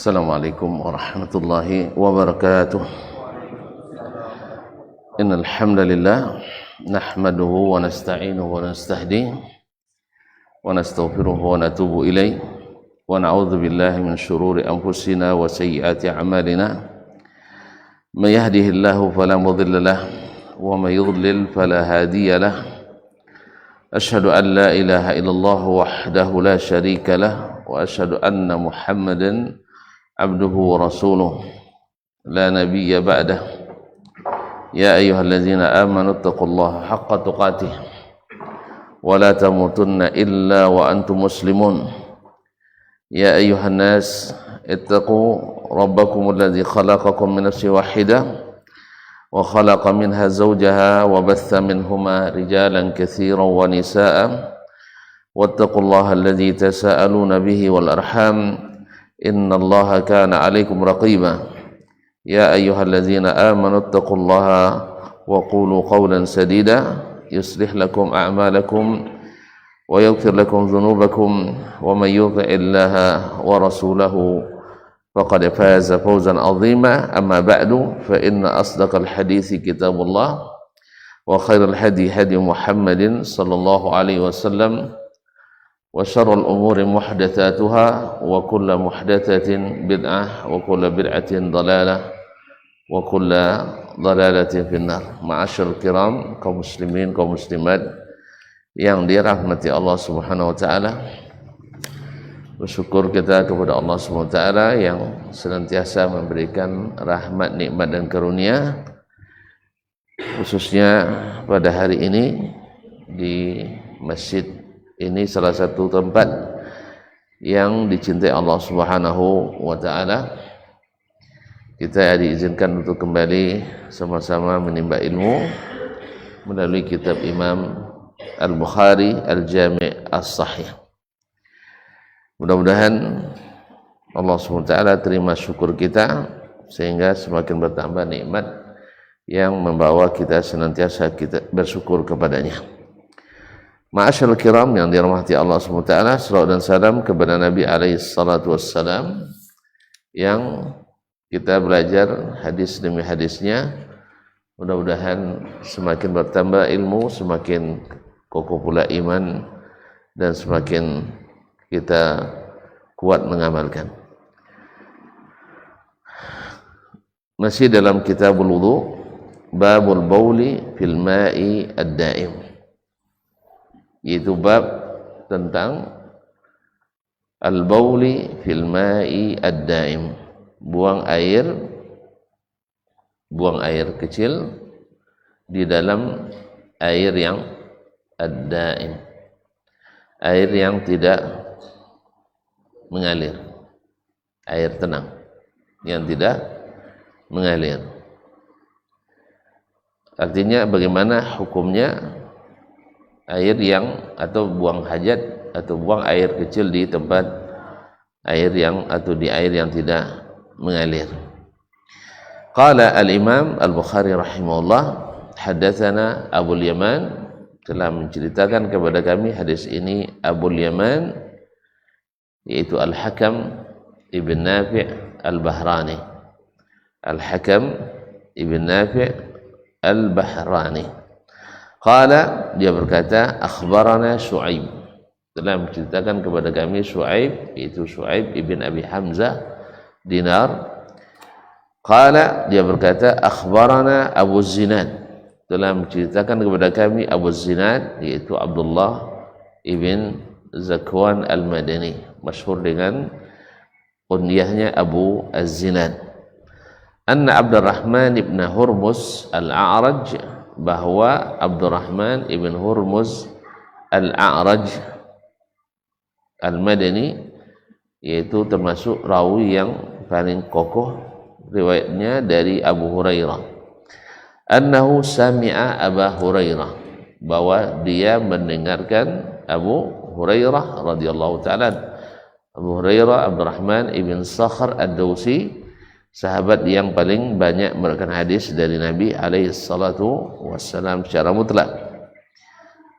Assalamualaikum warahmatullahi wabarakatuh. Innal hamdalillah nahmaduhu wa nasta'inuhu wa nastahdihi wa nastaghfiruhu wa natubu ilayh wa na'udzu billahi min shururi anfusina wa sayyiati a'malina. May yahdihillahu fala mudilla lahu wa may yudlil fala hadiya lahu. Ashhadu an la ilaha illallah wahdahu la syarika lahu wa ashhadu anna Muhammadan abduhu wa rasuluh la nabiyya ba'dah. Ya ayyuhalladzina amanu taqullaha haqqa tuqatih wa la tamutunna illa wa antum muslimun. Ya ayyuhan nas ittaqu rabbakumul ladzi khalaqakum min nafsin wahidah wa khalaqa minha zawjaha wa batha minhuma rijalan katsiran wa nisaa'a wattaqullaha alladzi tasaaluna bihi wal arham innallaha kana 'alaikum raqiba. Ya ayyuhalladzina amanu taqullaha wa qulu qawlan sadida yuslih lakum a'malakum wa yaghfir lakum dhunubakum wa may yuti'illaha wa rasulahu faqad faza fawzan 'azima. Amma ba'du fa inna asdaqal hadithi kitabullah wa khairal hadi hadi Muhammadin sallallahu alaihi wasallam wa syarrul umuri muhdatsatuha wa kullu muhdatsatin bid'ah wa kullu bid'atin dhalalah wa kullu dhalalatin finnar. Ma'asyiral kiram, kaum muslimin, kaum muslimat yang dirahmati Allah Subhanahu wa taala. Bersyukur kita kepada Allah Subhanahu wa taala yang senantiasa memberikan rahmat, nikmat dan karunia, khususnya pada hari ini di masjid ini, salah satu tempat yang dicintai Allah Subhanahu wa taala. Kita diizinkan untuk kembali sama-sama menimba ilmu melalui kitab Imam Al-Bukhari Al-Jami' As-Sahih. Mudah-mudahan Allah Subhanahu wa taala terima syukur kita sehingga semakin bertambah nikmat yang membawa kita senantiasa kita bersyukur kepadanya. Ma'asyarul kiram yang dirahmati Allah SWT, salawat dan salam kepada Nabi alaihi salatu wassalam yang kita belajar hadis demi hadisnya. Mudah-mudahan semakin bertambah ilmu, semakin kokoh pula iman, dan semakin kita kuat mengamalkan. Masih dalam kitabul wudu, babul bauli fil ma'i ad-da'im, yaitu bab tentang al-bauli fil ma'i ad-daim, buang air kecil di dalam air yang ad-daim, air yang tidak mengalir, air tenang yang tidak mengalir. Artinya bagaimana hukumnya air yang atau buang hajat atau buang air kecil di tempat air yang atau di air yang tidak mengalir. Qala al-Imam Al-Bukhari rahimahullah, hadatsana Abul Yaman, telah menceritakan kepada kami hadis ini Abul Yaman, yaitu Al-Hakam ibn Nafi' Al-Bahrani. Al-Hakam ibn Nafi' Al-Bahrani. Qala, dia berkata, akhbarana Syu'aib, telah menceritakan kepada kami Syu'aib, yaitu Syu'aib ibn Abi Hamzah Dinar. Qala, dia berkata, akhbarana Abu Zinad, telah menceritakan kepada kami Abu Zinad, yaitu Abdullah ibn Zakwan Al-Madani, masyhur dengan kunyahnya Abu Az-Zinad. Anna Abdurrahman ibn Hurmus Al-A'raj bahwa Abdurrahman ibn Hurmuz Al-A'raj Al-Madani, yaitu termasuk rawi yang paling kokoh riwayatnya dari Abu Hurairah, annahu sami'a Abu Hurairah, bahwa dia mendengarkan Abu Hurairah radhiyallahu ta'ala. Abu Hurairah Abdurrahman ibn Sakhr Ad-Dawsi, sahabat yang paling banyak meriwayatkan hadis dari Nabi alaihi salatu wassalam secara mutlak.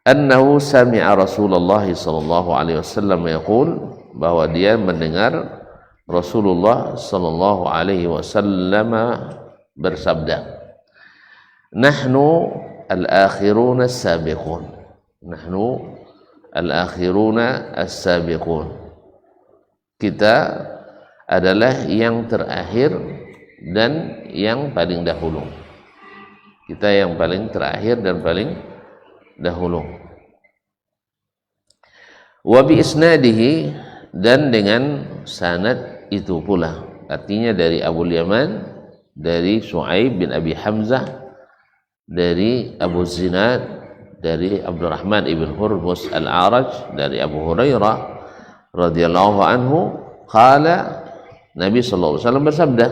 Annahu sami'a Rasulullah sallallahu alaihi wasallam yaqul, bahwa dia mendengar Rasulullah sallallahu alaihi wasallam bersabda, nahnu al-akhiruna as-sabiqun, nahnu al-akhiruna as-sabiqun, kita adalah yang terakhir dan yang paling dahulu, kita yang paling terakhir dan paling dahulu. Wa bi isnadihi, dan dengan sanad itu pula, artinya dari Abu Yaman, dari Shu'aib bin Abi Hamzah, dari Abu Zinad, dari Abdurrahman ibn Hurmuz Al-A'raj, dari Abu Hurairah radhiyallahu anhu, qala, Nabi sallallahu alaihi wasallam bersabda,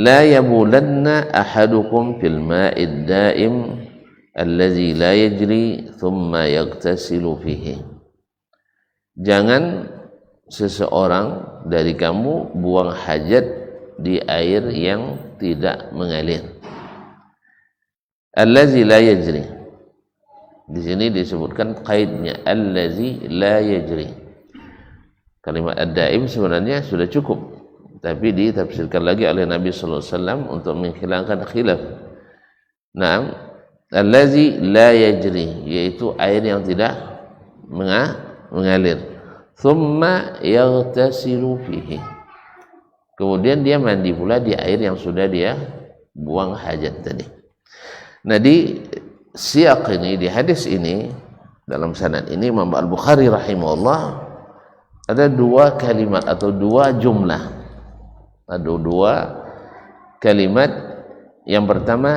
la yabulanna ahadukum fil ma'id da'im allazi la yajri thumma yaghtasilu fihi, jangan seseorang dari kamu buang hajat di air yang tidak mengalir. Allazi la yajri, di sini disebutkan qaidnya allazi la yajri. Kalimat ad-daim sebenarnya sudah cukup, tapi ditafsirkan lagi oleh Nabi sallallahu alaihi wasallam untuk menghilangkan khilaf. Naam, allazi la yajri, yaitu air yang tidak mengalir. Thumma yaghtasilu fihi, kemudian dia mandi pula di air yang sudah dia buang hajat tadi. Nah, di siaq ini, di hadis ini, dalam sanad ini Imam Al-Bukhari rahimahullah, ada dua kalimat atau dua jumlah, ada dua kalimat. Yang pertama,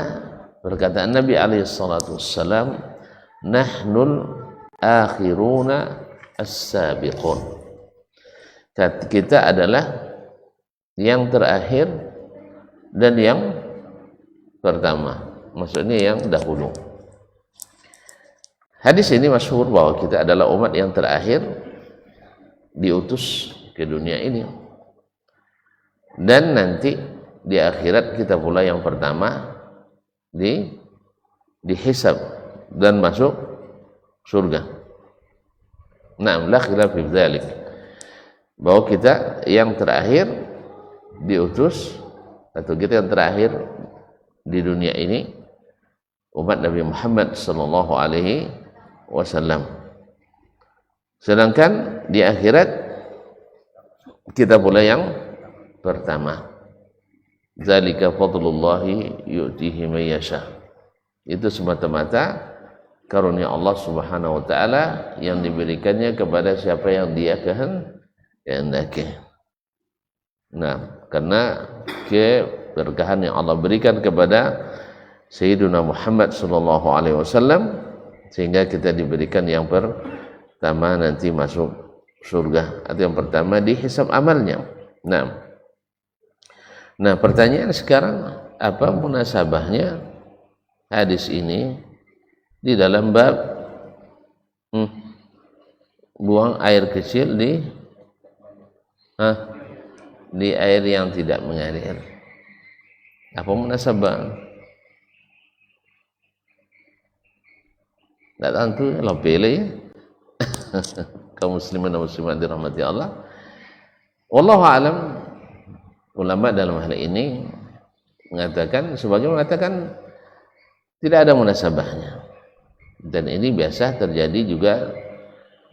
perkataan Nabi alaihi salatu wassalam, nahnul akhiruna as-sabiqun, kita adalah yang terakhir dan yang pertama, maksudnya yang dahulu. Hadis ini masyhur bahwa kita adalah umat yang terakhir diutus ke dunia ini, dan nanti di akhirat kita pula yang pertama dihisab dan masuk surga. Naam, la khilaf fi dzalik, bahwa kita yang terakhir diutus, atau kita yang terakhir di dunia ini, umat Nabi Muhammad sallallahu alaihi wasallam. Sedangkan di akhirat kita pula yang pertama. Zalika fadlullahi yu'tihi man yasha. Itu semata-mata karunia Allah Subhanahu wa taala yang diberikannya kepada siapa yang Dia kehendaki. Nah, karena keberkahan yang Allah berikan kepada Sayyiduna Muhammad sallallahu alaihi wasallam, sehingga kita diberikan yang pertama nanti masuk surga, atau yang pertama dihisab amalnya. Nah, pertanyaan sekarang, apa munasabahnya hadis ini di dalam bab buang air kecil di air yang tidak mengalir? Apa munasabah? Tak tentu lah pilih ya. Kaum muslimin dan muslimat dirahmati Allah. Wallahu a'lam. Ulama dalam hal ini mengatakan, sebagian mengatakan tidak ada munasabahnya. Dan ini biasa terjadi juga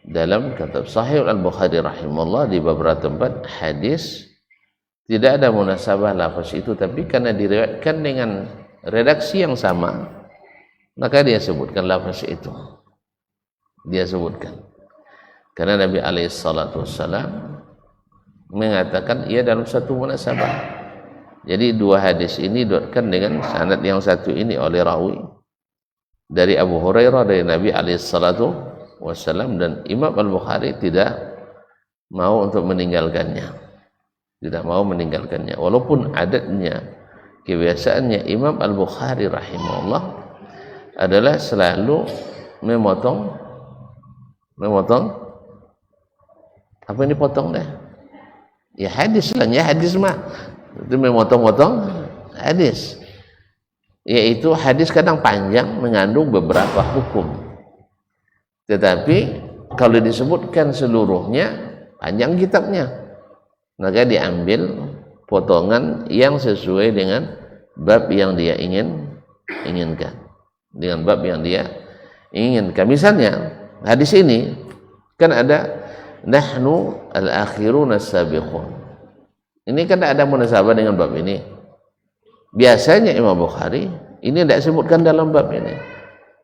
dalam kitab Sahih Al-Bukhari rahimahullah, di beberapa tempat hadis tidak ada munasabah lafaz itu, tapi karena diriwayatkan dengan redaksi yang sama, maka dia sebutkan lafaz itu. Dia sebutkan. Karena Nabi alaihi salatu wassalam mengatakan ia dalam satu munasabah. Jadi dua hadis ini diriwayatkan dengan sanad yang satu ini oleh rawi dari Abu Hurairah dari Nabi alaihissalatu wassalam, dan Imam Al-Bukhari tidak mau untuk meninggalkannya, walaupun adatnya, kebiasaannya Imam Al-Bukhari rahimahullah adalah selalu memotong apa ini potong dah ya, hadis lah ya, hadis mah itu memotong-motong hadis, yaitu hadis kadang panjang mengandung beberapa hukum, tetapi kalau disebutkan seluruhnya panjang kitabnya, maka diambil potongan yang sesuai dengan bab yang dia inginkan, dengan bab yang dia inginkan. Misalnya hadis ini kan ada nahnu al-akhiruna as-sabiqun, ini kan ada munasabah dengan bab ini. Biasanya Imam Bukhari ini tidak disebutkan dalam bab ini,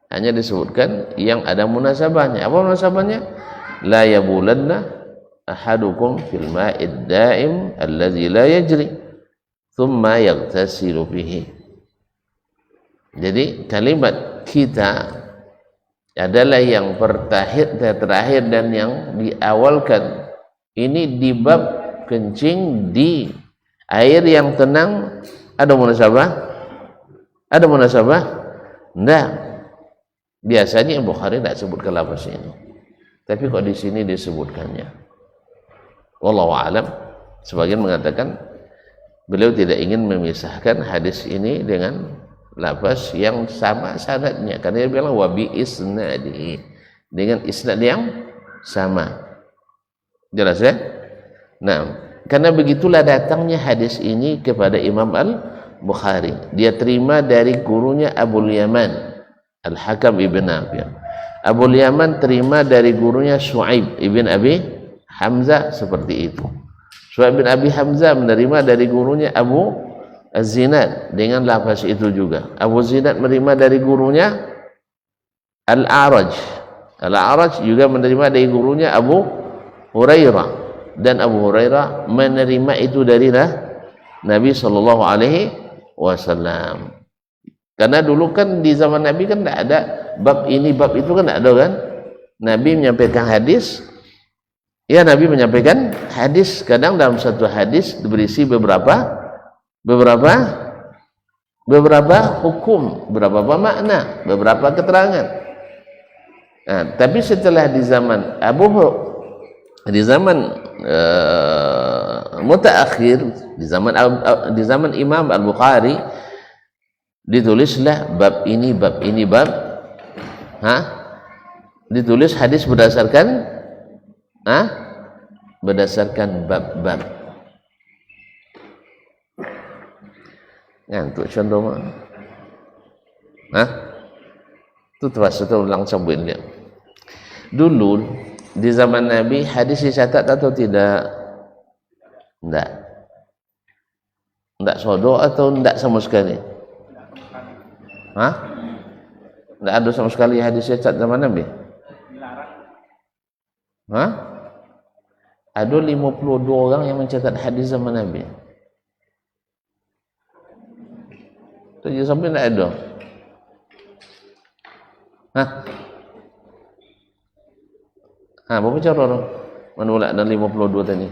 hanya disebutkan yang ada munasabahnya. Apa munasabahnya? La yabulanna ahadukum fil ma'id da'im allazi la yajri thumma yaghtasilu fihi. Jadi kalimat kita adalah yang terakhir dan yang diawalkan. Ini di bab kencing di air yang tenang. Ada munasabah? Enggak. Biasanya Bukhari tidak sebutkan lafaz ini, tapi kok di sini disebutkannya. Wallahu a'lam. Sebagian mengatakan beliau tidak ingin memisahkan hadis ini dengan lafaz yang sama sanadnya, karena dia bilang wabi isnadi, dengan isnad yang sama. Jelas ya? Nah, karena begitulah datangnya hadis ini kepada Imam Al-Bukhari. Dia terima dari gurunya Abul Yaman Al-Hakam ibn Nafi'. Abul Yaman terima dari gurunya Shu'aib ibn Abi Hamzah, seperti itu. Shu'aib bin Abi Hamzah menerima dari gurunya Abu Az-Zinad dengan lafaz itu juga. Abu Zinad menerima dari gurunya Al-A'raj. Al-A'raj juga menerima dari gurunya Abu Hurairah, dan Abu Hurairah menerima itu dari Nabi sallallahu alaihi wasallam. Karena dulu kan di zaman Nabi kan tidak ada bab ini bab itu, kan tidak ada kan. Nabi menyampaikan hadis, ya Nabi menyampaikan hadis, kadang dalam satu hadis berisi beberapa hukum, beberapa makna, beberapa keterangan. Nah, tapi setelah di zaman mutaakhir, di zaman Imam Al-Bukhari, ditulislah bab ini ditulis hadis berdasarkan bab-bab. Ngantuk contoh mah itu terasa tu langsung bunyi. Dulu di zaman Nabi hadis dicatat atau tidak? Tidak sodok atau tidak sama sekali? Tidak ada sama sekali hadis dicatat zaman Nabi? Ada 52 orang yang mencatat hadis zaman Nabi. Jadi sampai tidak ada. Berapa cara orang menolak dan 52 tadi?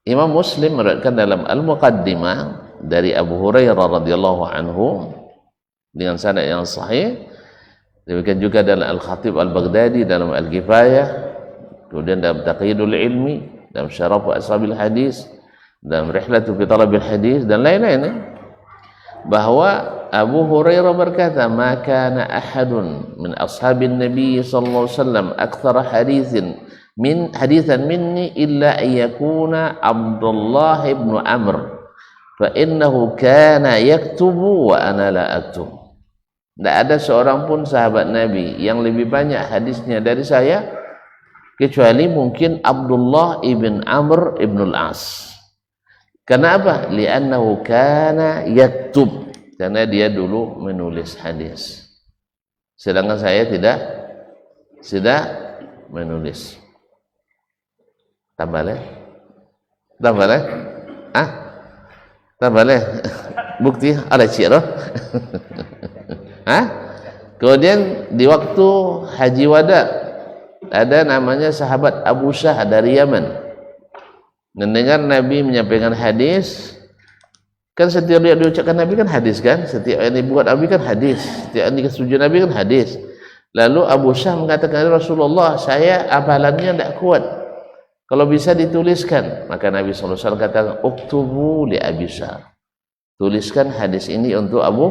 Imam Muslim meriwayatkan dalam Al-Muqaddimah dari Abu Hurairah radhiyallahu anhu dengan sanad yang sahih. Demikian juga dalam Al-Khatib Al-Baghdadi dalam Al-Kifayah, kemudian dalam Taqyidul Ilmi, dalam Syaraf Ashabil Hadis, dalam Rihlatu fi Talabil Hadis, dan lain-lain, bahwa Abu Hurairah berkata, "Ma kana ahadun min ashabin Nabi sallallahu alaihi wasallam aktsara haditsan minni illa an yakuna Abdullah ibn Amr fa innahu kana yaktubu wa ana la aktub." Tidak ada seorang pun sahabat Nabi yang lebih banyak hadisnya dari saya kecuali mungkin Abdullah ibn Amr ibn al-As. Kenapa? Li'annahu kana yaktub, karena dia dulu menulis hadis, sedangkan saya tidak menulis. Tambah leh? Tak boleh. Bukti ada cik roh. Kemudian di waktu Haji Wada ada namanya sahabat Abu Syah dari Yaman. Mendengar Nabi menyampaikan hadis, kan setiap yang diucapkan Nabi kan hadis kan, setiap yang dibuat Nabi kan hadis, setiap yang diketujukan Nabi kan hadis. Lalu Abu Syah mengatakan, Rasulullah, saya hafalannya tidak kuat, kalau bisa dituliskan. Maka Nabi SAW katakan, uktubu li Abi Syah, tuliskan hadis ini untuk Abu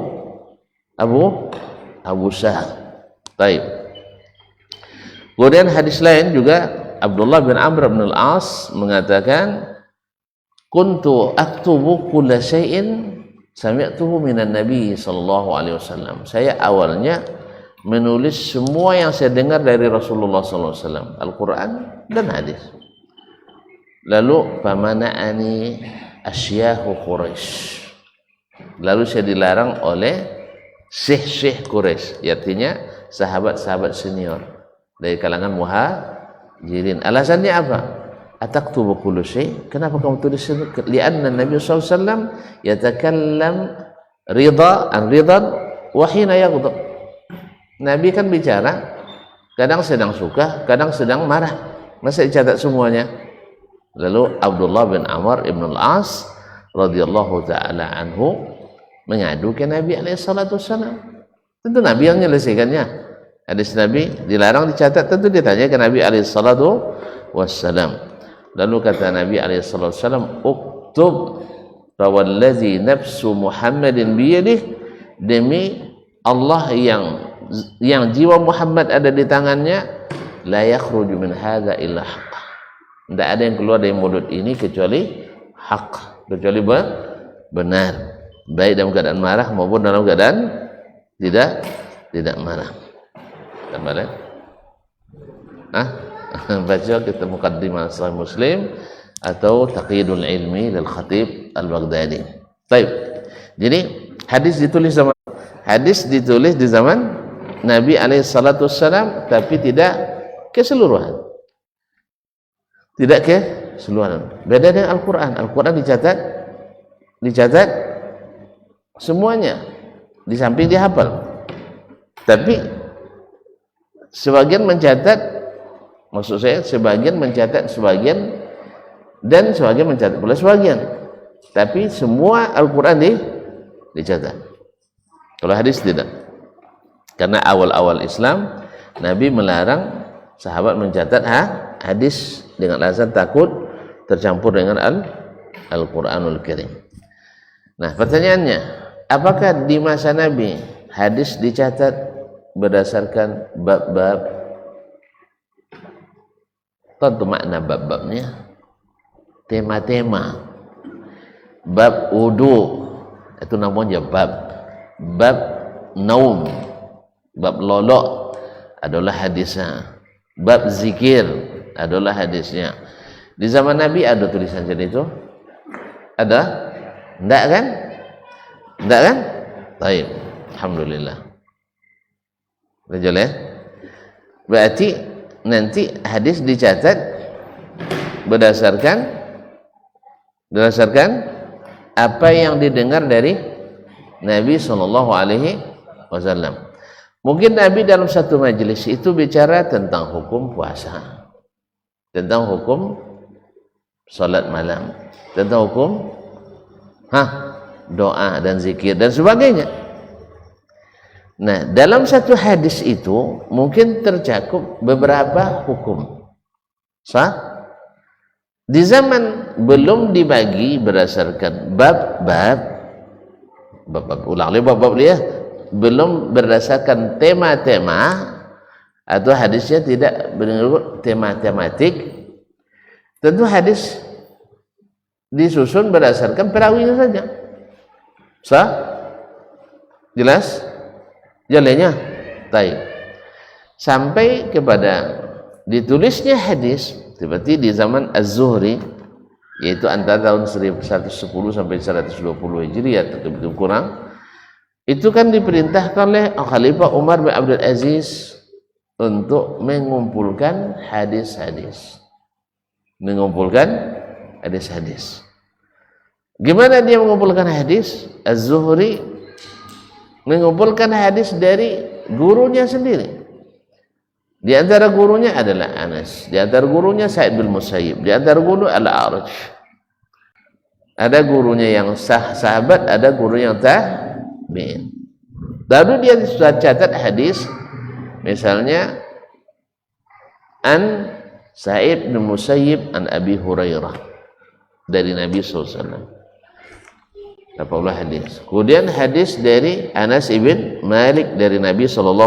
Syah. Baik. Kemudian hadis lain juga Abdullah bin Amr bin Al-As mengatakan, kuntu aktubu kulla syai'in sami'tuhu minan Nabi sallallahu alaihi wasallam. Saya awalnya menulis semua yang saya dengar dari Rasulullah sallallahu alaihi wasallam, Al-Qur'an dan hadis. Lalu famana'ani asyahu Quraisy. Lalu saya dilarang oleh syekh-syekh Quraisy, artinya sahabat-sahabat senior dari kalangan muhajirin. Alasannya apa? Ataktubu kullu syai', kenapa kamu tulis? Lianna Nabi sallallahu alaihi wasallam yatakallam ridha wa hina yaghdab. Nabi kan bicara, kadang sedang suka, kadang sedang marah. Masa dicatat semuanya? Lalu Abdullah bin Amr ibn Al-As radhiyallahu taala anhu mengadu ke Nabi alaihi salatu wasallam. Tentu Nabi yang menyelesaikannya. Hadis Nabi dilarang dicatat, tentu dia tanya ke Nabi alaihi salatu wassalam. Lalu kata Nabi alaihi salatu wassalam, uktub fawallazi nafsu Muhammadin biyadihi, demi Allah yang jiwa Muhammad ada di tangannya, la yakhruju min hadza illa haqq. Tidak ada yang keluar dari mulut ini kecuali hak, kecuali benar, baik dalam keadaan marah maupun dalam keadaan tidak marah. Tambah baca kita muqaddimah Sahih Muslim atau Taqyidul Ilmi lil Khatib Al-Baghdadi. Baik. Jadi hadis ditulis di zaman Nabi alaihi salatu wassalam, tapi tidak keseluruhan. Tidak keseluruhan. Beda dengan Al-Qur'an. Al-Qur'an dicatat semuanya, di samping dihafal. Tapi sebagian mencatat, maksud saya sebagian mencatat sebagian dan sebagian mencatat pula sebagian. Tapi semua Al-Qur'an dicatat. Kalau hadis tidak. Karena awal-awal Islam Nabi melarang sahabat mencatat hadis dengan alasan takut tercampur dengan Al-Qur'anul Karim. Nah, pertanyaannya, apakah di masa Nabi hadis dicatat berdasarkan bab-bab? Tentu makna bab-babnya tema-tema. Bab wudu itu namanya bab naum, bab lolok adalah hadisnya, bab zikir adalah hadisnya. Di zaman Nabi ada tulisan jadi itu? Ada? Enggak kan? Enggak kan? Baik, alhamdulillah. Betul ya? Berarti nanti hadis dicatat berdasarkan apa yang didengar dari Nabi sallallahu alaihi wasallam. Mungkin Nabi dalam satu majelis itu bicara tentang hukum puasa, tentang hukum salat malam, tentang hukum doa dan zikir dan sebagainya. Nah, dalam satu hadis itu mungkin tercakup beberapa hukum. Sah? Di zaman belum dibagi berdasarkan bab-bab, dia belum berdasarkan tema-tema, atau hadisnya tidak menurut tema-tematik. Tentu hadis disusun berdasarkan perawinya saja. Sah? Jelas? Jalannya? Baik. Sampai kepada ditulisnya hadis seperti di zaman Az-Zuhri, yaitu antara tahun 1110 sampai 120 Hijriah atau lebih kurang. Itu kan diperintahkan oleh Khalifah Umar bin Abdul Aziz untuk mengumpulkan hadis-hadis. Gimana dia mengumpulkan hadis? Az-Zuhri mengumpulkan hadis dari gurunya sendiri. Di antara gurunya adalah Anas, di antara gurunya Sa'id bin Musayyib, di antara guru Al-A'raj. Ada gurunya yang sahabat, ada guru yang tabi'in. Lalu dia sudah catat hadis, misalnya an Sa'id bin Musayyib an Abi Hurairah dari Nabi SAW. 80 hadis. Kemudian hadis dari Anas ibn Malik dari Nabi SAW.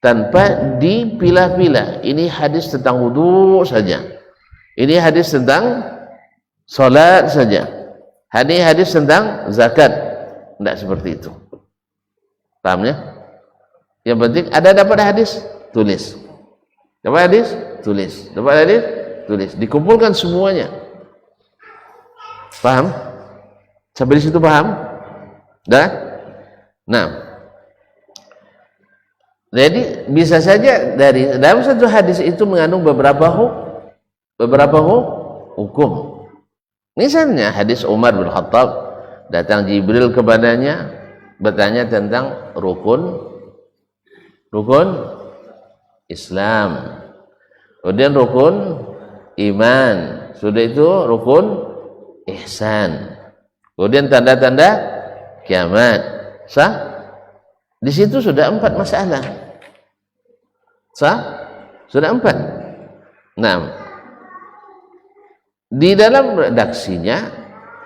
Tanpa dipilah-pilah. Ini hadis tentang wudu saja. Ini hadis tentang salat saja. Ini hadis tentang zakat. Tidak seperti itu. Paham ya? Yang penting ada dapat hadis, tulis. Dapat hadis, tulis. Dapat hadis, tulis. Dikumpulkan semuanya. Paham? Sampai di situ paham? Dah? Nah. Jadi bisa saja dari dalam satu hadis itu mengandung beberapa hukum. Misalnya hadis Umar bin Khattab, datang Jibril kepadanya bertanya tentang rukun Islam. Kemudian rukun iman. Sudah itu rukun ihsan. Kemudian tanda-tanda kiamat. Sah? Di situ sudah 4 masalah. Sah? Sudah 4. Nah, di dalam redaksinya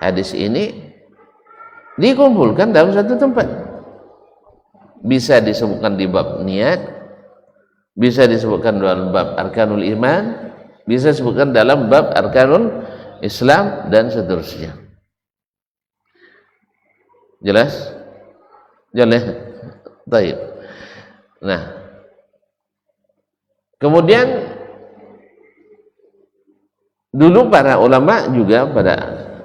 hadis ini dikumpulkan dalam satu tempat. Bisa disebutkan di bab niat, bisa disebutkan dalam bab arkanul iman, bisa disebutkan dalam bab arkanul Islam dan seterusnya. Jelas? Jelas? Baik. Nah, kemudian dulu para ulama juga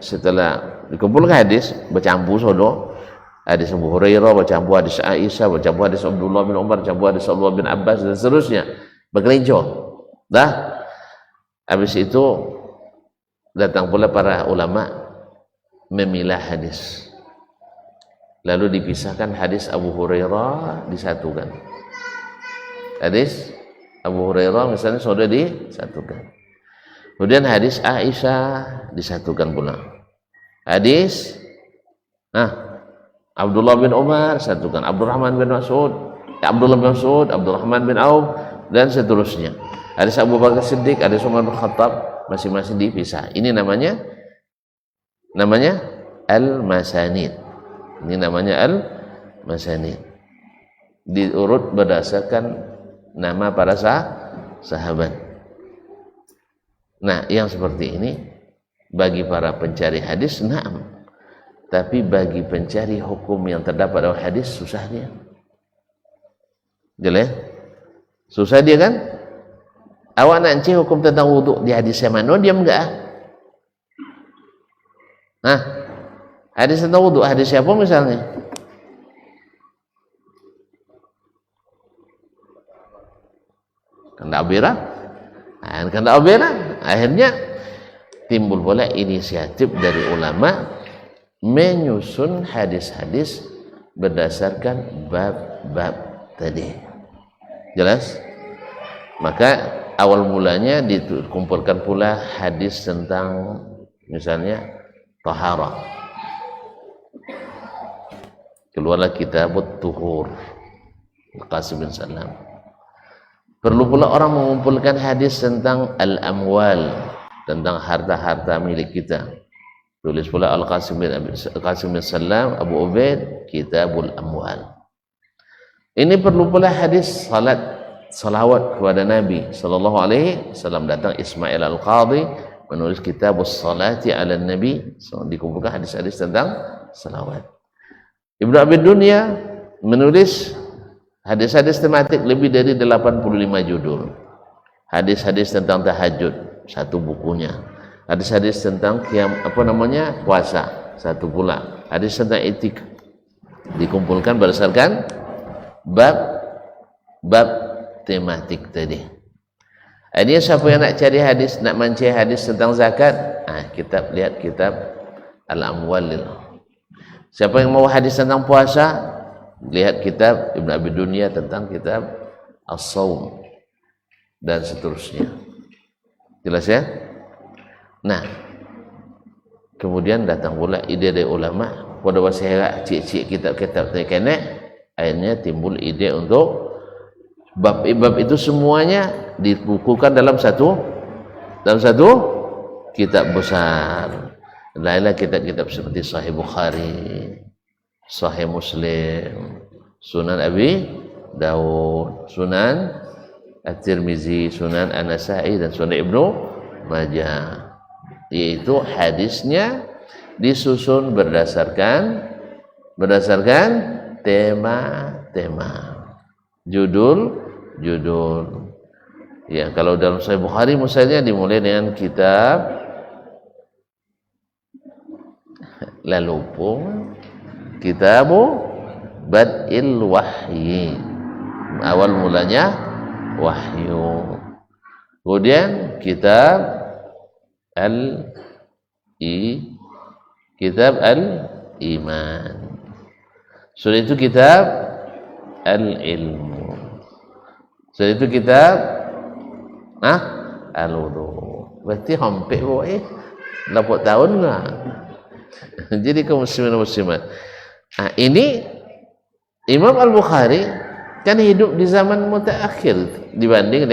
setelah dikumpulkan hadis bercampur sodo, hadis Abu Hurairah bercampur hadis Aisyah, bercampur hadis Abdullah bin Umar, bercampur hadis Abdullah bin Abbas dan seterusnya, berkelinco. Dah, habis itu datang pula para ulama memilah hadis. Lalu dipisahkan hadis Abu Hurairah disatukan. Hadis Abu Hurairah misalnya sudah disatukan. Kemudian hadis Aisyah disatukan pula. Hadis Abdullah bin Umar satukan, Abdurrahman bin Mas'ud, Abdurrahman bin Auf dan seterusnya. Hadis Abu Bakar Siddiq, hadis Umar bin Khattab masing-masing dipisah. Ini namanya al-masanid. Ini namanya al-masanid. Diurut berdasarkan nama para sahabat. Nah, yang seperti ini bagi para pencari hadis, na'am. Tapi bagi pencari hukum yang terdapat dalam hadis, susah dia. Jelas? Susah dia kan? Awak nak cari hukum tentang wuduk di hadis yang mana? Diam enggak? Hadis tentang wudhu, hadis siapa misalnya? Kanda Abira. Akhirnya timbul pula inisiatif dari ulama menyusun hadis-hadis berdasarkan bab-bab tadi. Jelas? Maka awal mulanya dikumpulkan pula hadis tentang misalnya taharah. Keluarlah kitabut tuhur Qasim bin Salam. Perlu pula orang mengumpulkan hadis tentang al-amwal, tentang harta-harta milik kita. Tulis pula Al-Qasim bin Salam, Abu Ubaid, Kitabul Amwal. Ini perlu pula hadis salawat kepada Nabi sallallahu alaihi wasallam. Datang Ismail Al-Qadhi menulis Kitabus Salati ala Nabi, dikumpulkan hadis-hadis tentang salawat. Ibnu Abi Dunya menulis hadis-hadis tematik lebih dari 85 judul. Hadis-hadis tentang tahajud, satu bukunya. Hadis-hadis tentang puasa, satu pula. Hadis tentang etik dikumpulkan berdasarkan bab tematik tadi. Ini siapa yang nak cari hadis, nak mencari hadis tentang zakat, lihat kitab Al-Amwal. Siapa yang mau hadis tentang puasa, lihat kitab Ibn Abi Dunya tentang kitab As-Saum dan seterusnya. Jelas ya? Nah, kemudian datang pula ide dari ulama pada wasihat cik-cik kitab-kitab kene, akhirnya timbul ide untuk bab-bab itu semuanya dibukukan dalam satu kitab besar. Lainlah kitab-kitab seperti Sahih Bukhari, Sahih Muslim, Sunan Abi Dawud, Sunan At-Tirmizi, Sunan An-Nasa'i dan Sunan Ibnu Majah. Yaitu hadisnya disusun berdasarkan tema-tema, judul. Ya, kalau dalam Sahih Bukhari misalnya dimulai dengan kitab Kitabu Bad'il Wahyi, awal mulanya wahyu. Kemudian kitab Al-Iman. Sudah itu kitab Al-Ilmu. Sudah itu kitab Al-Wudu. Berarti hampir 80 tahun lah. Jadi kaum muslimin dan muslimat, ini Imam Al-Bukhari kan hidup di zaman mutaakhir dibanding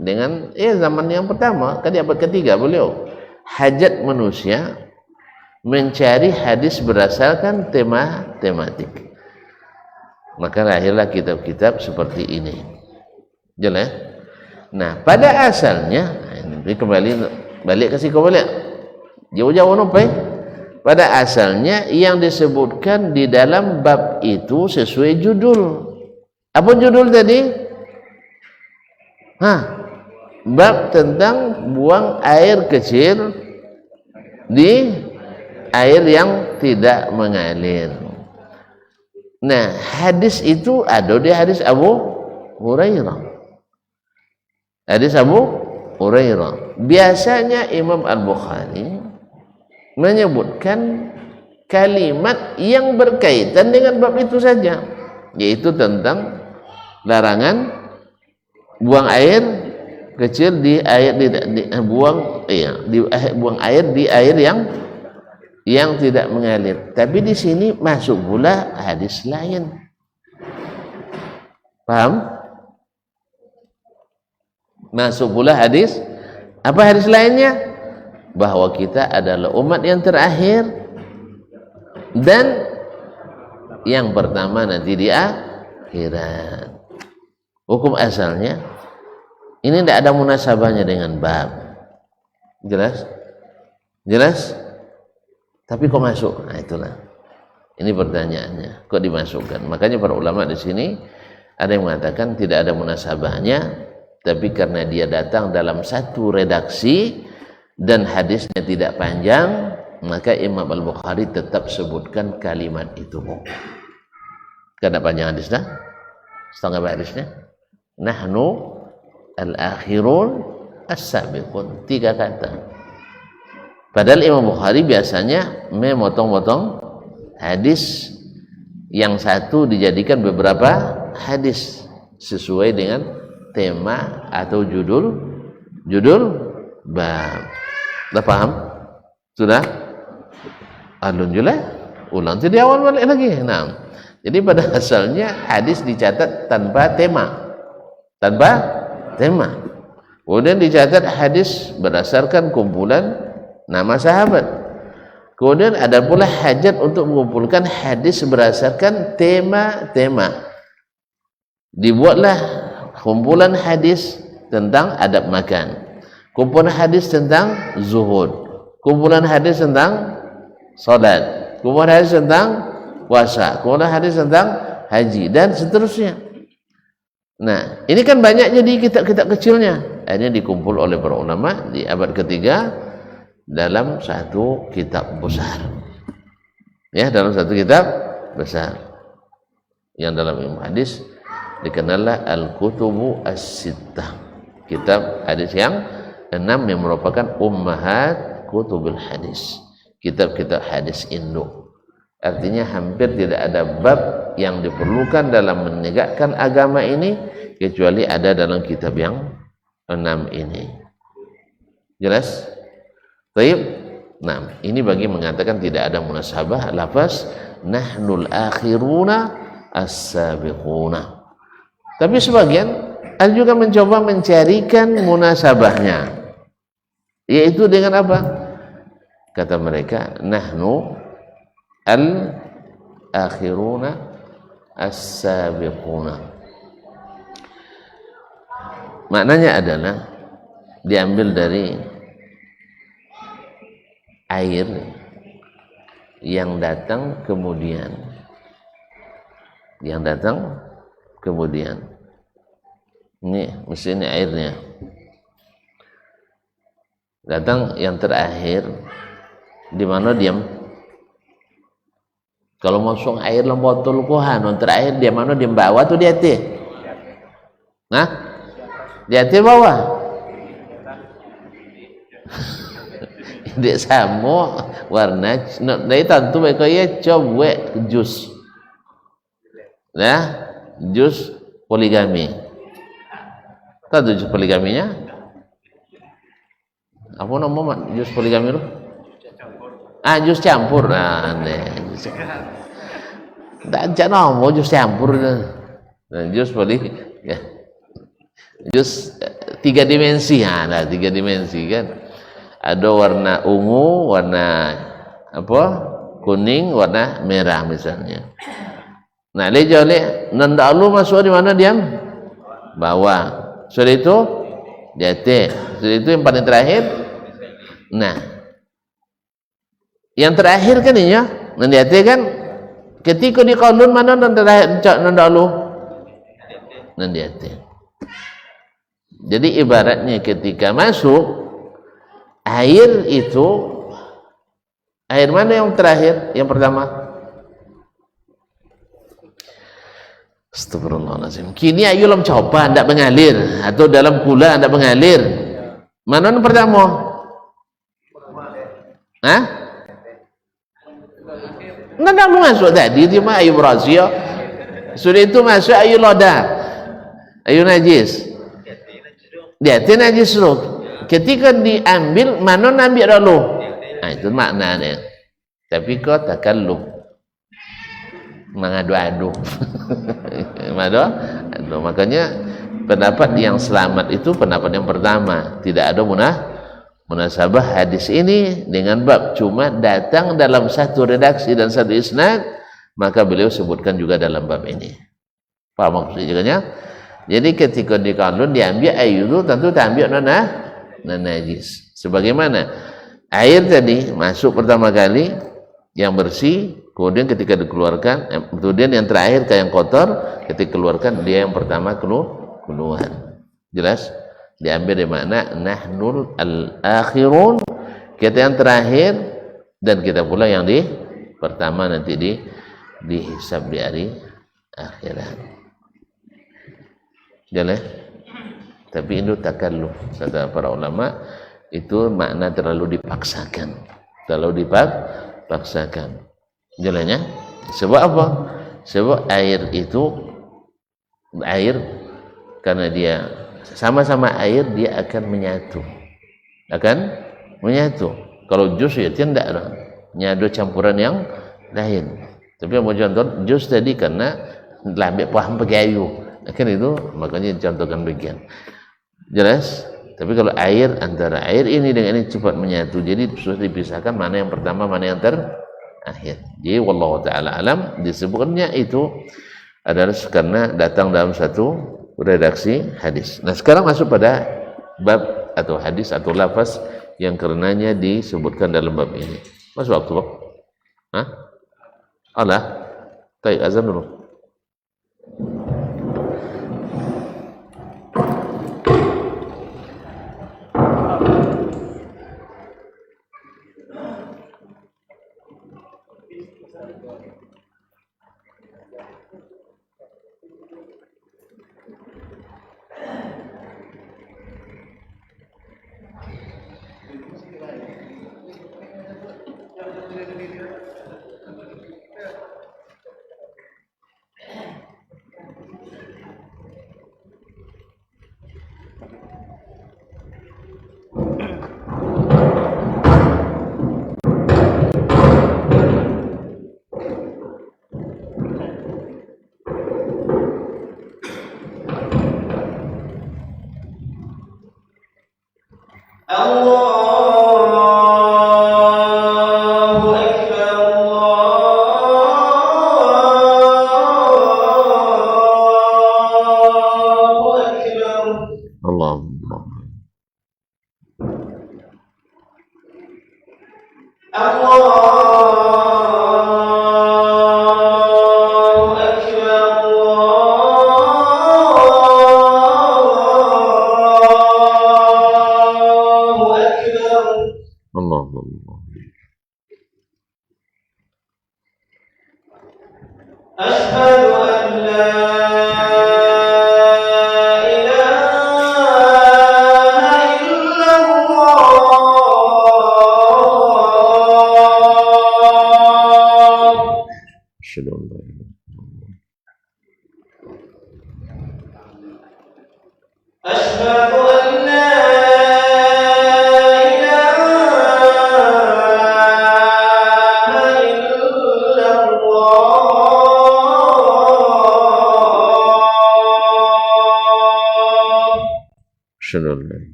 dengan zaman yang pertama, kan di abad ketiga beliau. Hajat manusia mencari hadis berdasarkan tematik. Maka lahirlah kitab-kitab seperti ini. Jelas? Nah, pada asalnya ini balik kasih kembali. Jauh-jauh nampai. Pada asalnya yang disebutkan di dalam bab itu sesuai judul. Apa judul tadi? Bab tentang buang air kecil di air yang tidak mengalir. Nah, hadis itu ada di hadis Abu Hurairah. Hadis Abu Hurairah. Biasanya Imam Al-Bukhari menyebutkan kalimat yang berkaitan dengan bab itu saja, yaitu tentang larangan buang air kecil buang air di air yang tidak mengalir. Tapi di sini masuk pula hadis lain. Paham? Masuk pula hadis. Apa hadis lainnya? Bahwa kita adalah umat yang terakhir dan yang pertama nanti di akhirat. Hukum asalnya ini tidak ada munasabahnya dengan bab. Jelas? Tapi kok masuk? Nah, itulah. Ini pertanyaannya. Kok dimasukkan? Makanya para ulama di sini ada yang mengatakan tidak ada munasabahnya, tapi karena dia datang dalam satu redaksi dan hadisnya tidak panjang, maka Imam Al-Bukhari tetap sebutkan kalimat itu. Karena panjang hadisnya, setengah hadisnya, nahnu al-akhirun as-sabiqun, 3 kata. Padahal Imam Bukhari biasanya memotong-motong hadis yang satu dijadikan beberapa hadis sesuai dengan tema atau judul bab. Dah paham? Sudah? Alhamdulillah. Ulang di awal balik lagi. Nah, jadi pada asalnya hadis dicatat tanpa tema. Kemudian dicatat hadis berdasarkan kumpulan nama sahabat. Kemudian ada pula hajat untuk mengumpulkan hadis berdasarkan tema-tema. Dibuatlah kumpulan hadis tentang adab makan, kumpulan hadis tentang zuhud, kumpulan hadis tentang salat, kumpulan hadis tentang puasa, kumpulan hadis tentang haji dan seterusnya. Nah, ini kan banyak jadi kitab-kitab kecilnya. Akhirnya dikumpul oleh para ulama di abad ketiga dalam satu kitab besar. Ya, dalam satu kitab besar. Yang dalam ilmu hadis dikenallah Al-Kutubu As-Sittah. Kitab hadis yang 6 yang merupakan ummahat kutubul hadis, kitab-kitab hadis induk. Artinya hampir tidak ada bab yang diperlukan dalam menegakkan agama ini kecuali ada dalam kitab yang 6 ini. Jelas? Baik. Nah, ini bagi mengatakan tidak ada munasabah lafaz nahnul akhiruna as-sabiquna. Tapi sebagian ada juga mencoba mencarikan munasabahnya, yaitu dengan apa? Kata mereka nahnu al-akhiruna as-sabiquna. Maknanya adalah diambil dari air yang datang kemudian, ini mesti ini airnya datang yang terakhir, di mana diam. Kalau masuk air dalam botol kuhan yang terakhir dia mana, dia bawah tuh di atas. Nah, di atas bawah. Dia sama warna dari tentu mereka ya coba jus, nah jus poligami. Tahu jus poligaminya? Apa nama jus poligami itu? Jus campur. Nah, tak nama jus campur. Nah, jus ya. Jus 3 dimensi, nah 3 dimensi kan. Ada warna ungu, warna apa? Kuning, warna merah misalnya. Nah, lejole nanda lu masuk di mana diam? Bawah. Sudah itu di atas. Sudah itu yang paling terakhir. Nah, yang terakhir kan ini ya, nanti atas kan ketika di qaulun mana nanda lu? Nanti atas. Jadi ibaratnya ketika masuk air itu, air mana yang terakhir? Yang pertama? Astagfirullahaladzim. Kini air dalam coba tidak mengalir, atau dalam kula tidak mengalir. Mana yang pertama? Hah? Tidak masuk tadi, cuma air berasia. Sudah itu masuk air loda, air najis. Dia itu najis dulu. Ketika diambil, mana ambil dulu? Nah, itu maknanya. Tapi kau takalluf, mengadu-adu. Makanya pendapat yang selamat itu pendapat yang pertama, tidak ada munasabah hadis ini dengan bab, cuma datang dalam satu redaksi dan satu isnad, maka beliau sebutkan juga dalam bab ini. Paham maksudnya? Jadi ketika di qaulun diambil air itu tentu diambil najis. Sebagaimana air tadi masuk pertama kali yang bersih, kemudian ketika dikeluarkan, kemudian yang terakhir yang kotor, ketika dikeluarkan dia yang pertama keluar. Jelas? Diambil dari makna nahnul al-akhirun, kita yang terakhir, dan kita pula yang di pertama nanti dihisab di hari akhirat. Jelas? Tapi itu takalluf, kata para ulama, itu makna terlalu dipaksakan, dipaksakan. Jalannya sebab apa? Sebab air itu karena dia sama-sama air, dia akan menyatu. Kalau jus ya tidak ada, nyado campuran yang lain. Tapi mau contoh jus tadi karena lebih paham pegayu, kan itu makanya contohkan bagian. Jelas? Tapi kalau air, antara air ini dengan ini cepat menyatu, jadi susah dipisahkan mana yang pertama, mana yang terakhir. Jadi wallahu taala alam, disebutnya itu adalah karena datang dalam satu redaksi hadis. Nah, sekarang masuk pada bab atau hadis atau lafaz yang karenanya disebutkan dalam bab ini. Masuk waktu, Pak? Hah? Allah. Baik, azan dulu.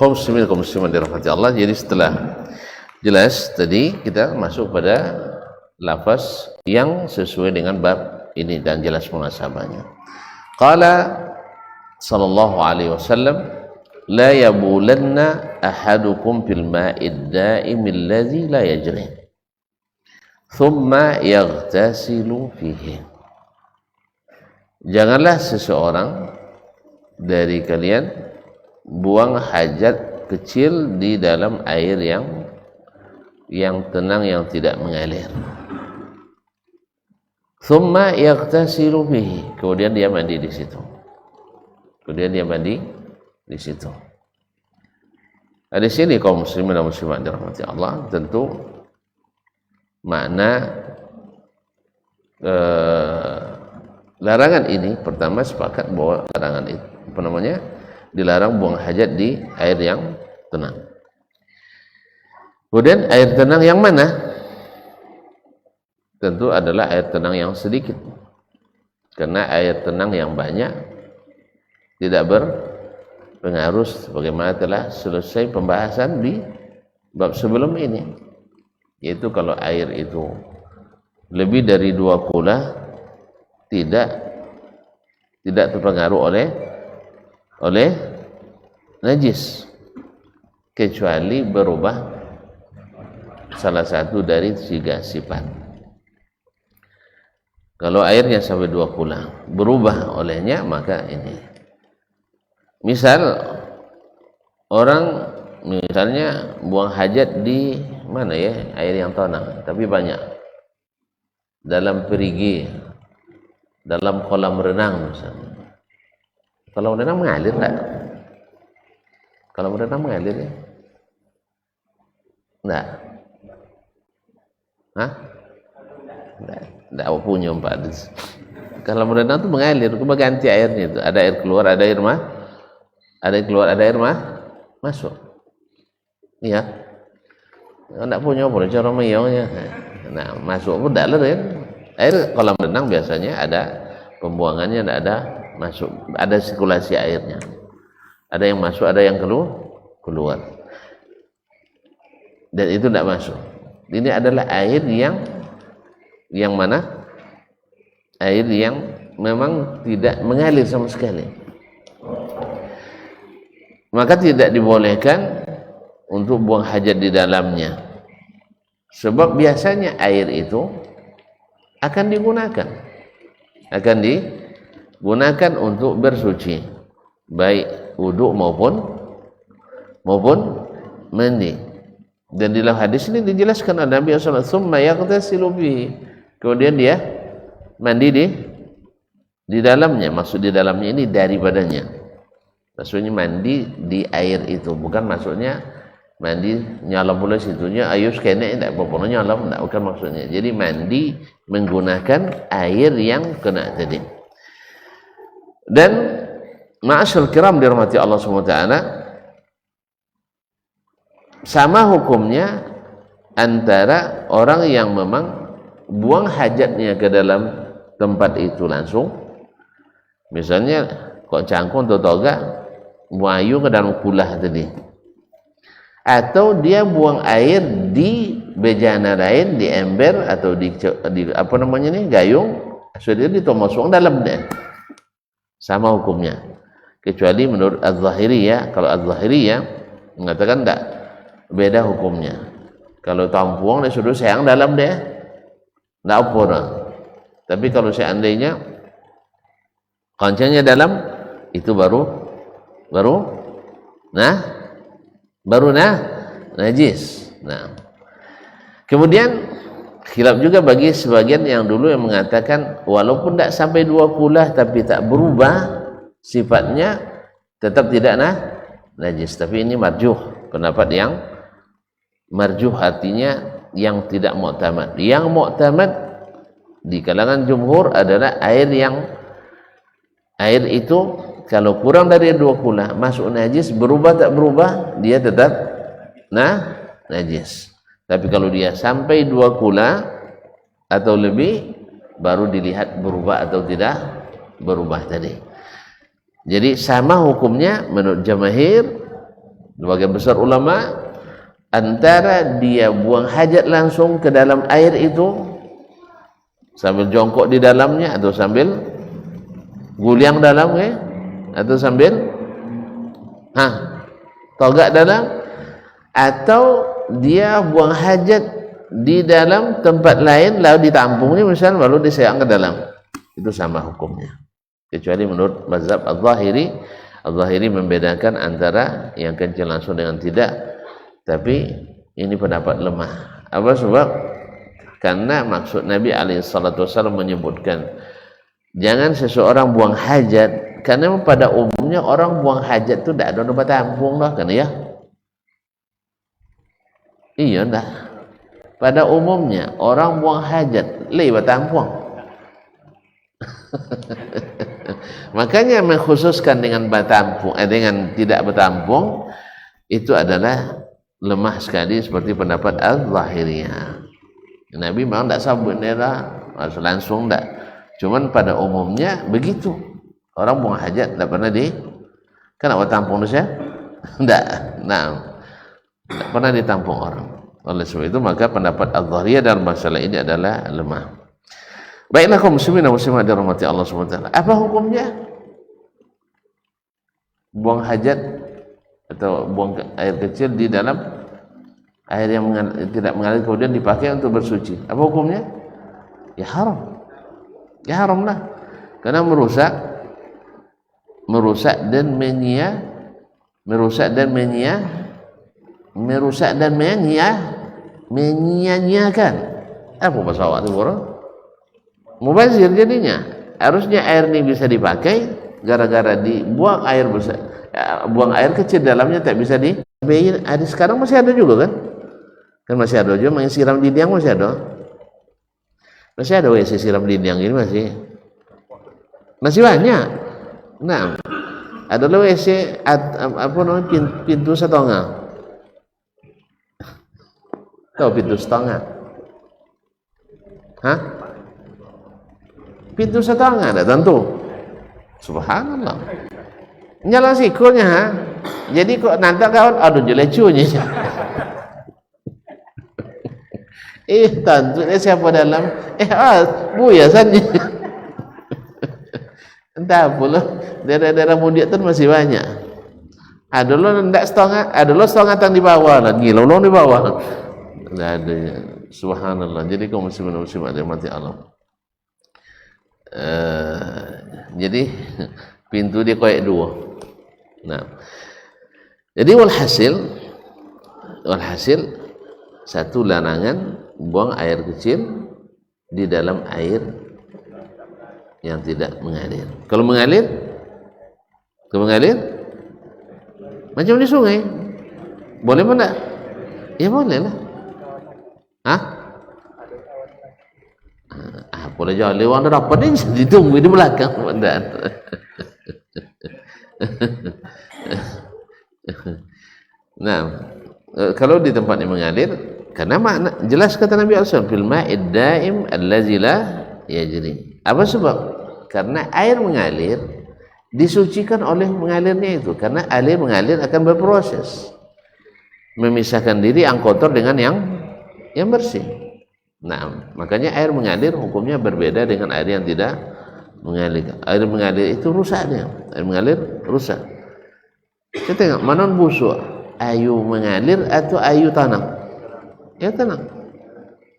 Kaum muslimin dirahmati Allah. Jadi setelah jelas tadi kita masuk pada lafaz yang sesuai dengan bab ini dan jelas munasabahnya. Qala sallallahu alaihi wasallam, la yabulanna ahadukum fil ma'id da'im alladhi la yajri thumma yaghtasilu fihi. Janganlah seseorang dari kalian buang hajat kecil di dalam air yang tenang, yang tidak mengalir. Thumma yaghtasilu bihi, kemudian dia mandi di situ. Di sini kaum muslimin dan muslimat dirahmati Allah, tentu makna larangan ini pertama sepakat bahwa larangan itu dilarang buang hajat di air yang tenang. Kemudian air tenang yang mana? Tentu adalah air tenang yang sedikit, karena air tenang yang banyak tidak berpengaruh, sebagaimana telah selesai pembahasan di bab sebelum ini, yaitu kalau air itu lebih dari 2 kula tidak terpengaruh oleh najis, kecuali berubah salah satu dari 3 sifat. Kalau airnya sampai 2 kula berubah olehnya, maka ini. Misal orang misalnya buang hajat di mana ya, air yang tenang tapi banyak, dalam perigi, dalam kolam renang misalnya. Kolam renang mengalir enggak? Kolam renang mengalir ya? Enggak. Hah? Enggak punya Pak. Kolam renang itu mengalir, cuma ganti airnya itu. Ada air keluar, ada air masuk. Iya. Enggak punya boleh cara meyongnya. Nah, masuk pun enggak ya. Air kolam renang biasanya ada pembuangannya, enggak ada masuk, ada sirkulasi airnya. Ada yang masuk, ada yang keluar. Dan itu enggak masuk. Ini adalah air yang mana? Air yang memang tidak mengalir sama sekali. Maka tidak dibolehkan untuk buang hajat di dalamnya. Sebab biasanya air itu akan digunakan untuk bersuci, baik wudhu maupun mandi. Dan di dalam hadis ini dijelaskan oleh Nabi sallallahu alaihi wasallam, "Tsumma yaghtasilu bihi." Kemudian dia mandi di dalamnya. Maksud di dalamnya ini daripadanya. Maksudnya mandi di air itu, bukan maksudnya mandi nyalam pula situnya ayo sekene tidak apa-apa nyalam, tidak, bukan maksudnya. Jadi mandi menggunakan air yang kena tadi. Dan ma'asyal kiram dirahmati Allah SWT, sama hukumnya antara orang yang memang buang hajatnya ke dalam tempat itu langsung, misalnya kok cangkung atau toga buayu ke dalam kulah tadi, atau dia buang air di bejana lain, di ember atau di apa namanya nih, gayung, sudah ditomosong dalam deh, sama hukumnya. Kecuali menurut Az-Zahiriyah, kalau Az-Zahiriyah mengatakan enggak, beda hukumnya. Kalau tampuang dia sudah sayang dalam deh, enggak apa. Tapi kalau seandainya kancanya dalam, itu baru najis. Nah, kemudian khilaf juga bagi sebagian yang dulu yang mengatakan walaupun tidak sampai 2 kulah tapi tak berubah sifatnya, tetap tidak najis. Tapi ini marjuh, pendapat yang marjuh artinya yang tidak mu'tamad. Yang mu'tamad di kalangan jumhur adalah air itu kalau kurang dari 2 kula masuk najis, berubah tak berubah dia tetap najis. Tapi kalau dia sampai 2 kula atau lebih, baru dilihat berubah atau tidak berubah tadi. Jadi sama hukumnya menurut jamaahir, sebagian besar ulama, antara dia buang hajat langsung ke dalam air itu sambil jongkok di dalamnya, atau sambil guliang dalamnya, atau sambil togak dalam, atau dia buang hajat di dalam tempat lain lalu ditampungnya misal lalu diseang ke dalam, itu sama hukumnya. Kecuali menurut mazhab Az-Zahiri, Al-Zahiri membedakan antara yang kencing langsung dengan tidak, tapi ini pendapat lemah. Apa sebab? Karena maksud Nabi SAW menyebutkan jangan seseorang buang hajat, karena pada umumnya orang buang hajat itu tidak ada tempat tampung lah kan ya. Iya dah. Pada umumnya orang buang hajat lewat tampung. Makanya mengkhususkan dengan bertampung, dengan tidak bertampung itu adalah lemah sekali seperti pendapat Al-Zahiriyah. Nabi memang tidak sabut nera langsung tidak. Cuman pada umumnya begitu. Orang buang hajat tidak pernah kan awak tampung tu saya? Tidak. Nah, tidak pernah ditampung orang. Oleh sebab itu maka pendapat Al-Zahiriyah dalam masalah ini adalah lemah. Baiklah kaum muslimin dan muslimat dirahmati Allah Subhanahu wa taala. Apa hukumnya? Buang hajat atau buang air kecil di dalam air yang tidak mengalir kemudian dipakai untuk bersuci. Apa hukumnya? Ya haram. Ya haram lah. Karena merusak dan menyia-nyiakan. Apa bahasa awak tu bro? Mubazir jadinya. Harusnya air ini bisa dipakai, gara-gara dibuang air besar, buang air kecil dalamnya tak bisa dibiayain. Ada sekarang masih ada juga kan? Kan masih ada juga menyiram dinding, masih ada WC siram dinding ini masih banyak. Nah, adalah WC apa namanya pintu setengah. Tahu pintu setengah? Hah? Pintu setengah ada tentu. Subhanallah. Nyala sikulnya, ha? Jadi kok nanti kawan aduh jelecunya. Tentunya siapa dalam buaya saja. Entah pula daerah-daerah mudik itu masih banyak. Ada lo ndak setengah, ada lo setengah tang di bawah lagi, lo di bawah. Tidak ada. Subhanallah. Jadi kaum muslimin dan muslimat dirahmati Allah. Jadi pintu dia koyak dua. Nah, jadi walhasil satu larangan buang air kecil di dalam air yang tidak mengalir. Kalau mengalir macam di sungai, boleh mana? Ya boleh lah. Hah? Boleh jalan lewat dah dapat ni ditunggu di belakang dan. Nah, kalau di tempat yang mengalir, karena makna jelas kata Nabi SAW, fil ma'id daim allazi la yajri. Apa sebab? Karena air mengalir disucikan oleh mengalirnya itu. Karena air mengalir akan berproses memisahkan diri yang kotor dengan yang bersih. Nah, makanya air mengalir hukumnya berbeda dengan air yang tidak mengalir. Air mengalir itu rusak dia. Air mengalir rusak. Kita tengok mana busuk, air mengalir atau air tanam? Ya tanam.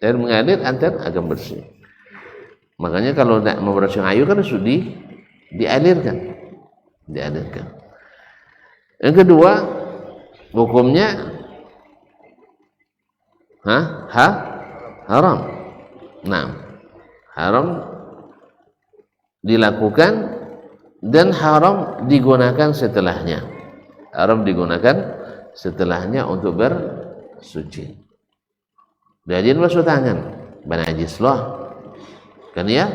Air mengalir antar akan bersih. Makanya kalau nak membersihkan air kan sudah dialirkan. Yang kedua, hukumnya haram. Nah, haram dilakukan dan haram digunakan setelahnya. Haram digunakan setelahnya untuk bersuci. Rajin basuh tangan, banajis lah. Kan ya?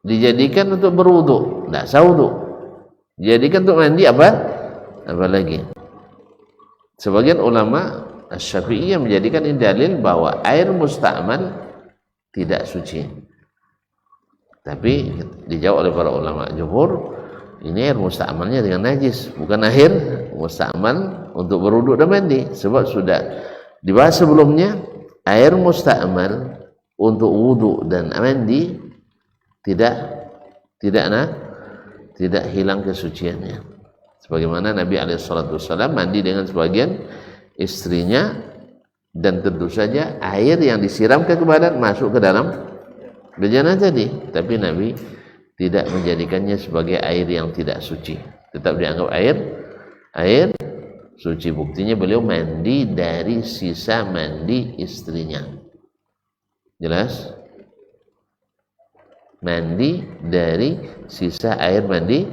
Dijadikan untuk berwudu, tidak sah wudu. Dijadikan untuk mandi apa lagi? Sebagian ulama Asy-Syafi'iyah menjadikan ini dalil bahwa air musta'mal tidak suci. Tapi dijawab oleh para ulama jumhur, ini air musta'malnya dengan najis, bukan air musta'mal untuk berwudu dan mandi. Sebab sudah dibahas sebelumnya, air musta'mal untuk wudu dan mandi tidak hilang kesuciannya. Sebagaimana Nabi SAW mandi dengan sebagian istrinya, dan tentu saja air yang disiramkan ke badan masuk ke dalam bejana tadi, tapi Nabi tidak menjadikannya sebagai air yang tidak suci. tetap dianggap air suci. Buktinya beliau mandi dari sisa mandi istrinya. Jelas? Mandi dari sisa air mandi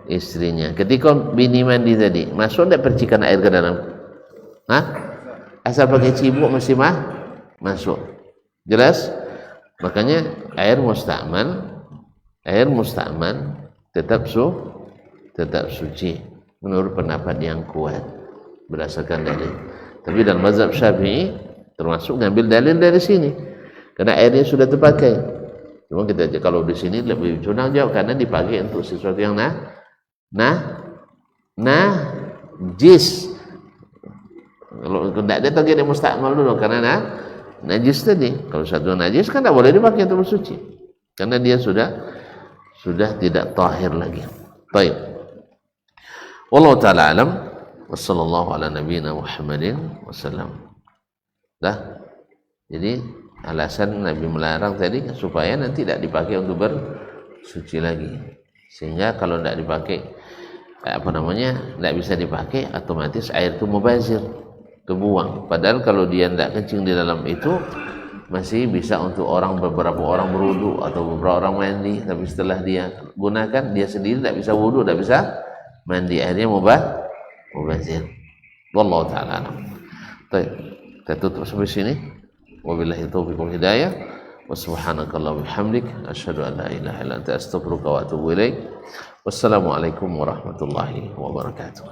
istrinya. Ketika bini mandi tadi, masuk tidak percikan air ke dalam? Hah? Asal pakai cibuk masih masuk. Jelas? Makanya air musta'man tetap suci menurut pendapat yang kuat berdasarkan dalil. Tapi dalam mazhab Syafi'i termasuk ngambil dalil dari sini karena airnya sudah terpakai. Cuma kita kalau di sini lebih condong jauh karena dipakai untuk sesuatu yang najis. Kalau tidak ada target yang musta'mal dulu karena najis tadi. Kalau satu najis kan tidak boleh dipakai untuk bersuci karena dia sudah tidak tahir lagi. Baik. Wallahu ta'ala alam wa sallallahu ala nabiyyina Muhammadin wasallam. Dah. Jadi alasan Nabi melarang tadi supaya nanti tidak dipakai untuk bersuci lagi. Sehingga kalau tidak dipakai tidak bisa dipakai, otomatis air itu mubazir, kebuang. Padahal kalau dia tidak kencing di dalam itu masih bisa untuk beberapa orang berwudu atau beberapa orang mandi. Tapi setelah dia gunakan, dia sendiri tidak bisa wudu, tidak bisa mandi, airnya mubazir. Wallahu ta'ala alam. Baik, kita tutup sampai sini. Wabillahi taufiq wal hidayah. Wa subhanakallahumma bihamdik asyhadu an la ilaha illa anta astaghfiruka wa atubu ilaik. Wassalamualaikum warahmatullahi wabarakatuh.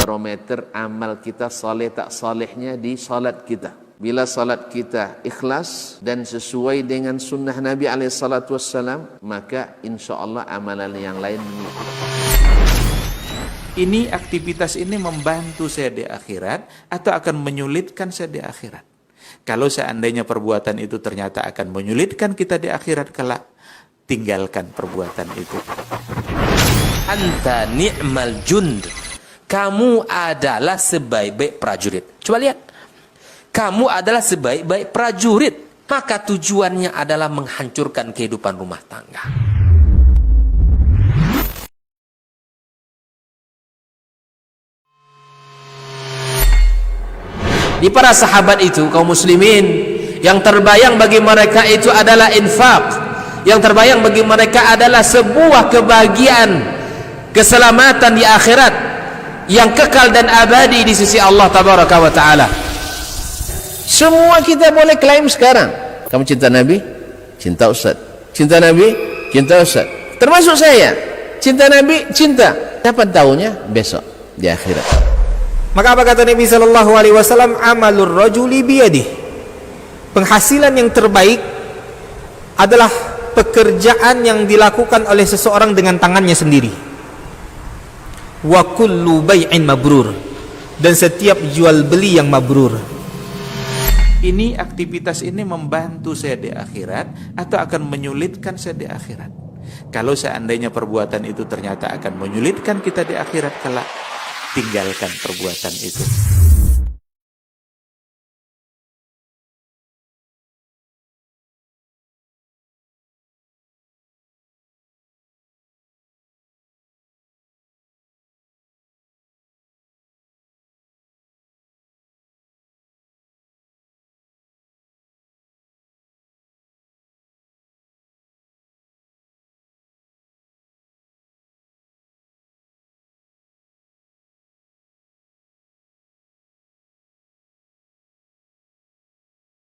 Barometer amal kita saleh tak salehnya di salat kita. Bila salat kita ikhlas dan sesuai dengan sunnah Nabi SAW, maka insya Allah amalan yang lain ini aktivitas ini membantu saya di akhirat atau akan menyulitkan saya di akhirat. Kalau seandainya perbuatan itu ternyata akan menyulitkan kita di akhirat kelak, tinggalkan perbuatan itu. Anta ni'mal jund. Kamu adalah sebaik-baik prajurit. Coba lihat. Kamu adalah sebaik-baik prajurit. Maka tujuannya adalah menghancurkan kehidupan rumah tangga. Di para sahabat itu, kaum muslimin, yang terbayang bagi mereka itu adalah infak. Yang terbayang bagi mereka adalah sebuah kebahagiaan, keselamatan di akhirat yang kekal dan abadi di sisi Allah Tabaraka wa Ta'ala. semua kita boleh klaim sekarang. Kamu cinta Nabi? Cinta Ustaz. Cinta Nabi? Cinta Ustaz. Termasuk saya. Cinta Nabi? Cinta. Kapan tahunya? Besok di akhirat. Maka apa kata Nabi SAW? Amalur rajuli biyadih. Penghasilan yang terbaik adalah pekerjaan yang dilakukan oleh seseorang dengan tangannya sendiri. Wa kullu bai'in mabrur. Dan setiap jual beli yang mabrur. Ini aktivitas ini membantu saya di akhirat atau akan menyulitkan saya di akhirat. Kalau seandainya perbuatan itu ternyata akan menyulitkan kita di akhirat kelak, tinggalkan perbuatan itu.